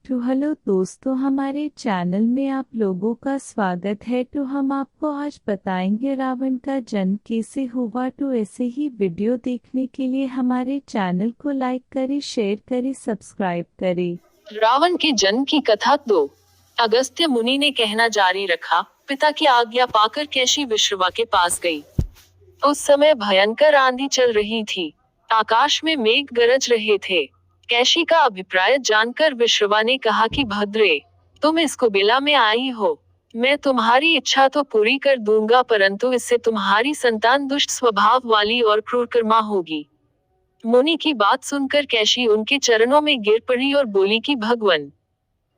तो हेलो दोस्तों, हमारे चैनल में आप लोगों का स्वागत है। तो हम आपको आज बताएंगे रावण का जन्म कैसे हुआ। तो ऐसे ही वीडियो देखने के लिए हमारे चैनल को लाइक करें, शेयर करें, सब्सक्राइब करें। रावण के जन्म की कथा 2। अगस्त्य मुनि ने कहना जारी रखा। पिता की आज्ञा पाकर कैशी विश्रवा के पास गई। उस समय भयंकर आंधी चल रही थी। आकाश में मेघ गरज रहे थे। कैशी का अभिप्राय जानकर विश्रवा ने कहा कि भद्रे, तुम इस कुबेला में आई हो। मैं तुम्हारी इच्छा तो पूरी कर दूंगा, परंतु इससे तुम्हारी संतान दुष्ट स्वभाव वाली और क्रूरकर्मा होगी। मुनि की बात सुनकर कैशी उनके चरणों में गिर पड़ी और बोली कि भगवन,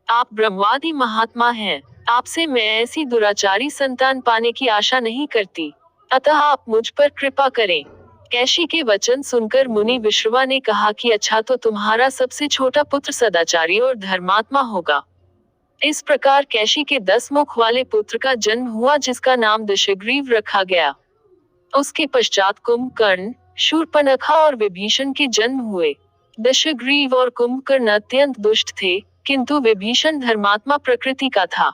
आप ब्रह्मवादी महात्मा हैं। आपसे मैं ऐसी दुराचारी संतान पाने की आशा नहीं करती, अतः आप मुझ पर कृपा करें। कैशी के वचन सुनकर मुनि विश्रवा ने कहा कि अच्छा, तो तुम्हारा सबसे छोटा पुत्र सदाचारी और धर्मात्मा होगा। इस प्रकार कैशी के 10 मुख वाले पुत्र का जन्म हुआ, जिसका नाम दशग्रीव रखा गया। उसके पश्चात कुंभकर्ण, शूर्पणखा और विभीषण के जन्म हुए। दशग्रीव और कुंभकर्ण अत्यंत दुष्ट थे, किंतु विभीषण धर्मात्मा प्रकृति का था।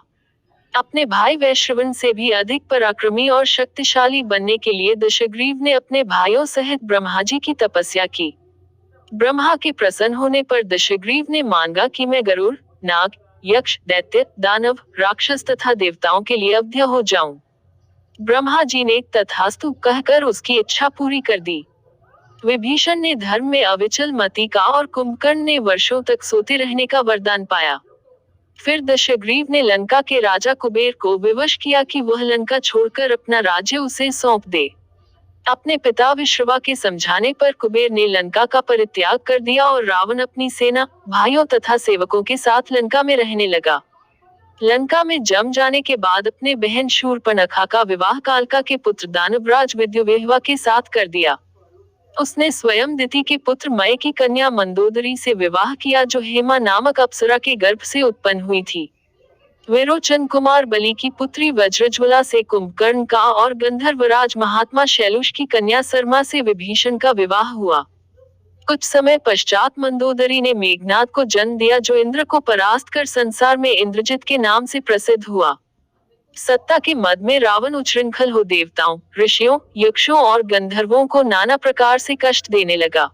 अपने भाई वैश्रवण से भी अधिक पराक्रमी और शक्तिशाली बनने के लिए दशग्रीव ने अपने भाइयों सहित ब्रह्मा जी की तपस्या की। ब्रह्मा के प्रसन्न होने पर दशग्रीव ने मांगा कि मैं गरुड़, नाग, यक्ष, दैत्य, दानव, राक्षस तथा देवताओं के लिए अवध्य हो जाऊं। ब्रह्मा जी ने तथास्तु कहकर उसकी इच्छा पूरी कर दी। विभीषण ने धर्म में अविचल मति का और कुंभकर्ण ने वर्षों तक सोते रहने का वरदान पाया। फिर दशग्रीव ने लंका के राजा कुबेर को विवश किया कि वह लंका छोड़कर अपना राज्य उसे सौंप दे। अपने पिता विश्रवा के समझाने पर कुबेर ने लंका का परित्याग कर दिया और रावण अपनी सेना, भाइयों तथा सेवकों के साथ लंका में रहने लगा। लंका में जम जाने के बाद अपने बहन शूर्पणखा का विवाह कालका के पुत्र दानवराज विद्युवेहवा के साथ कर दिया। उसने स्वयं दिति के पुत्र मय की कन्या मंदोदरी से विवाह किया, जो हेमा नामक अप्सरा के गर्भ से उत्पन्न हुई थी। विरोचन कुमार बलि की पुत्री वज्रज्वला से कुंभकर्ण का और गंधर्वराज महात्मा शैलुष की कन्या सरमा से विभीषण का विवाह हुआ। कुछ समय पश्चात मंदोदरी ने मेघनाद को जन्म दिया, जो इंद्र को परास्त कर संसार में इंद्रजित के नाम से प्रसिद्ध हुआ। सत्ता के मद में रावण उच्छृंखल हो देवताओं, ऋषियों, यक्षों और गंधर्वों को नाना प्रकार से कष्ट देने लगा।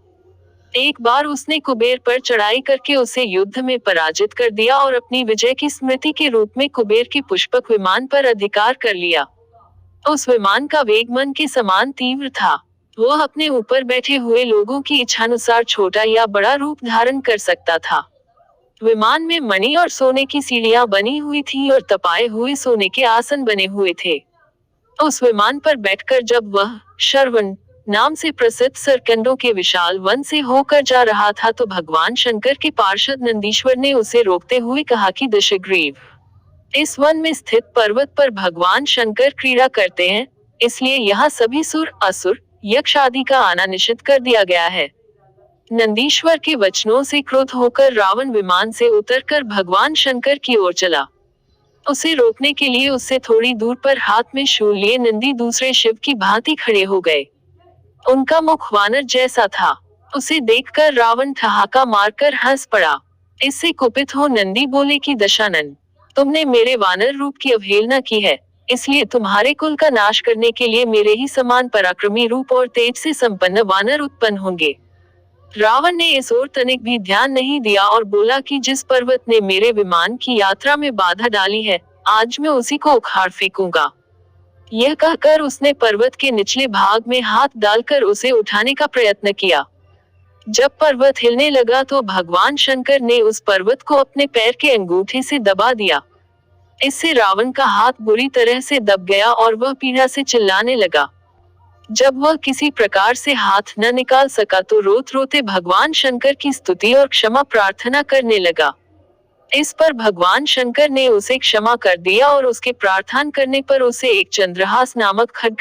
एक बार उसने कुबेर पर चढ़ाई करके उसे युद्ध में पराजित कर दिया और अपनी विजय की स्मृति के रूप में कुबेर के पुष्पक विमान पर अधिकार कर लिया। उस विमान का वेग मन के समान तीव्र था। वह अपने ऊपर बैठे हुए लोगों की इच्छानुसार छोटा या बड़ा रूप धारण कर सकता था। विमान में मणि और सोने की सीढ़ियां बनी हुई थी और तपाए हुए सोने के आसन बने हुए थे। उस विमान पर बैठकर जब वह शरवण नाम से प्रसिद्ध सरकंडों के विशाल वन से होकर जा रहा था, तो भगवान शंकर के पार्षद नंदीश्वर ने उसे रोकते हुए कहा कि दशग्रीव, इस वन में स्थित पर्वत पर भगवान शंकर क्रीड़ा करते हैं, इसलिए यहाँ सभी सुर, असुर, यक्ष आदि का आना निषिद्ध कर दिया गया है। नंदीश्वर के वचनों से क्रोध होकर रावण विमान से उतरकर भगवान शंकर की ओर चला। उसे रोकने के लिए उससे थोड़ी दूर पर हाथ में शूल लिए नंदी दूसरे शिव की भांति खड़े हो गए। उनका मुख वानर जैसा था। उसे देखकर रावण ठहाका मारकर हंस पड़ा। इससे कुपित हो नंदी बोले कि दशानन, तुमने मेरे वानर रूप की अवहेलना की है, इसलिए तुम्हारे कुल का नाश करने के लिए मेरे ही समान पराक्रमी रूप और तेज से संपन्न वानर उत्पन्न होंगे। रावण ने इस ओर तनिक भी ध्यान नहीं दिया और बोला कि जिस पर्वत ने मेरे विमान की यात्रा में बाधा डाली है, आज मैं उसी को उखाड़ फेंकूंगा। यह कहकर उसने पर्वत के निचले भाग में हाथ डालकर उसे उठाने का प्रयत्न किया। जब पर्वत हिलने लगा तो भगवान शंकर ने उस पर्वत को अपने पैर के अंगूठे से दबा दिया। इससे रावण का हाथ बुरी तरह से दब गया और वह पीड़ा से चिल्लाने लगा। जब वह किसी प्रकार से हाथ न निकाल सका तो रोते रोते भगवान शंकर की स्तुति और क्षमा प्रार्थना करने लगा। इस पर भगवान शंकर ने उसे क्षमा कर दिया और उसके प्रार्थना करने पर उसे एक चंद्रहास नामक खड्ग